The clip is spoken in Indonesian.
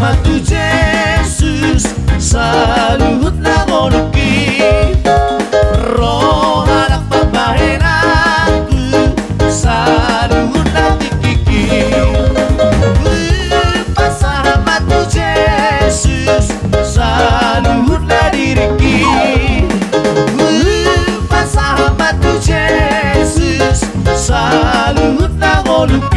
Pasalamat tu Yesus, saluhut na ngoluki. Roh anak babae aku, saluhut na tikiki. Pasalamat tu Yesus, saluhut na diriki. Pasalamat tu Yesus, saluhut na ngoluki.